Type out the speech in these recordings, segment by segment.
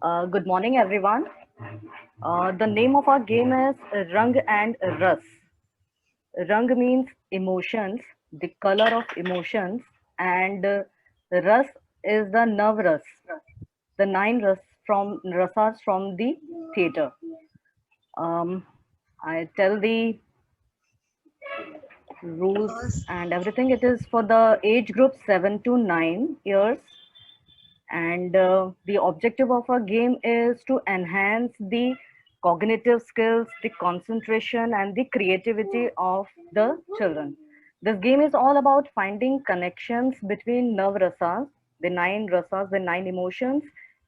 Good morning, everyone. The name of our game is Rang and Ras. Rang means emotions, the color of emotions, and Ras is the nerve ras, the nine rasas from the theater. Um, I tell the rules Uh, and everything. It is for the age group 7 to 9 years, and the objective of our game is to enhance the cognitive skills, the concentration, and the creativity of the children. This game is all about finding connections between nerve rasas, the nine emotions,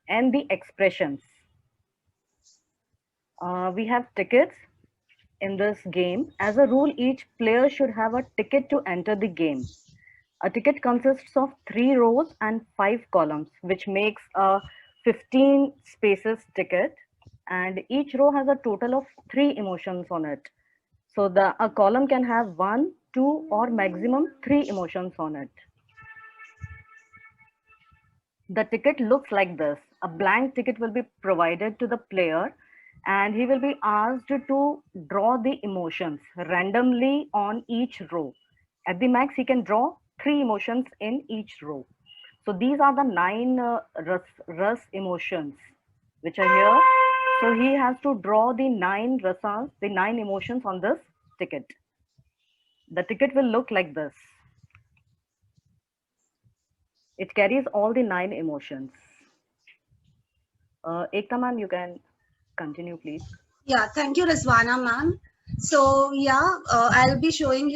and the expressions. We have tickets in this game. As a rule, each player should have a ticket to enter the game. A ticket consists of 3 rows and 5 columns, which makes a 15 spaces ticket. And each row has a total of 3 emotions on it. So a column can have one, two, or maximum 3 emotions on it. The ticket looks like this. A blank ticket will be provided to the player, and he will be asked to draw the emotions randomly on each row. At the max, he can draw 3 emotions in each row. So these are the nine ras emotions which are here. So he has to draw the nine rasas, the nine emotions on this ticket. The ticket will look like this. It carries all the nine emotions. Ekta ma'am, you can continue, please. yeah, thank you, Rizwana ma'am. So I'll be telling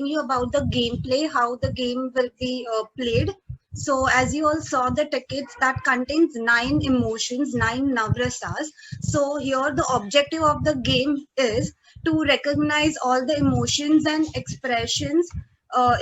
you about the gameplay, how the game will be played. So as you all saw the tickets that contains 9 emotions, 9 navrasas. So here the objective of the game is to recognize all the emotions and expressions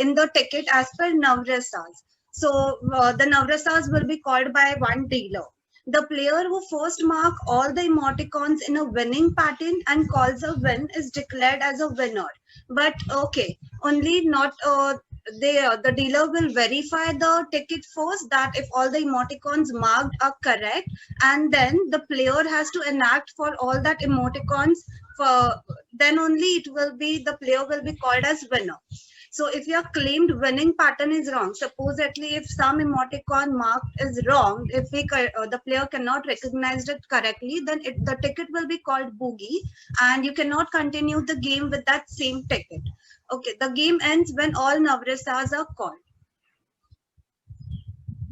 in the ticket as per navrasas. So the navrasas will be called by one dealer. The player who first mark all the emoticons in a winning pattern and calls a win is declared as a winner. But okay, only not the dealer will verify the ticket first that if all the emoticons marked are correct, and then the player has to enact for all that emoticons for then only it will be the player will be called as winner. So if your claimed winning pattern is wrong, supposedly if some emoticon mark is wrong, if the player cannot recognize it correctly, then the ticket will be called boogie, and you cannot continue the game with that same ticket. Okay, the game ends when all navrisas are called.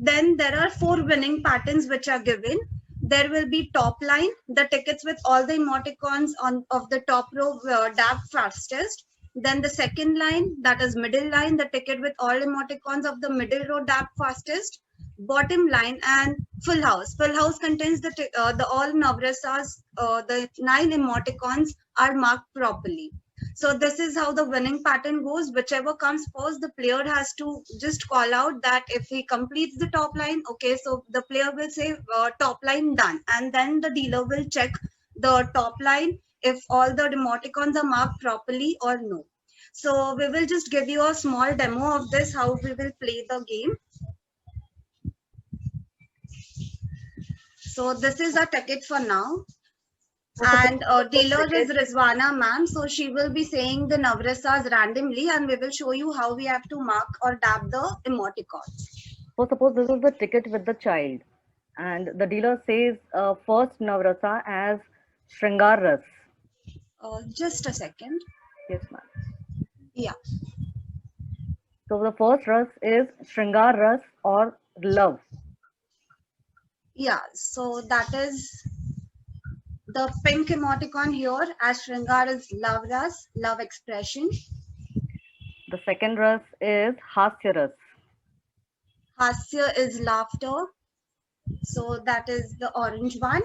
Then there are 4 winning patterns which are given. There will be top line, the tickets with all the emoticons on of the top row dab fastest. Then the second line, that is middle line, the ticket with all emoticons of the middle row dab fastest. Bottom line and full house. Full house contains the all navresas, the 9 emoticons are marked properly. So this is how the winning pattern goes. Whichever comes first, the player has to just call out that if he completes the top line, okay, so the player will say top line done, and then the dealer will check the top line if all the emoticons are marked properly or no. So we will just give you a small demo of this, how we will play the game. So this is our ticket for now. So suppose And the dealer is ticket, Rizwana ma'am. So she will be saying the navrasas randomly, and we will show you how we have to mark or dab the emoticons. so suppose this is the ticket with the child, and the dealer says first Navrata as Shringar Ras. Just a second. Yes, ma'am. Yeah, So the first Ras is Shringar Ras or love. yeah. So that is the pink emoticon here. As Shringar is love ras, love expression. The second Ras is Hasya Ras. Hasya is laughter. So that is the orange one.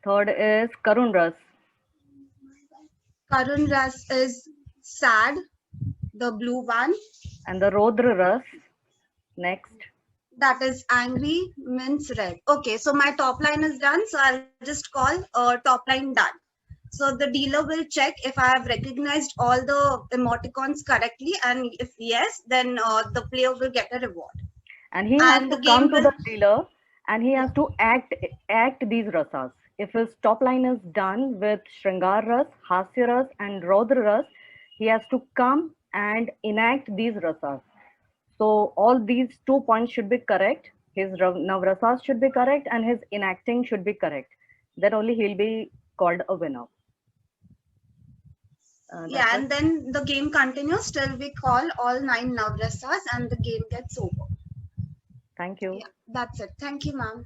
Third is Karun Ras. Karun ras is sad, the blue one. And the Rodra Ras. Next. That is angry means red. Okay, so my top line is done. So I'll just call top line done. So the dealer will check if I have recognized all the emoticons correctly, and if yes, then the player will get a reward. And he has And to the come game to will the dealer and he has to act these rasas. If his top line is done with Shringar Ras, Hasya Ras, and Raudra Ras, he has to come and enact these rasas. So all these 2 points should be correct. His Navrasas should be correct, and his enacting should be correct. Then only he'll be called a winner. Yeah, and then the game continues till we call all 9 Navrasas and the game gets over. Thank you. Yeah, that's it. Thank you, ma'am.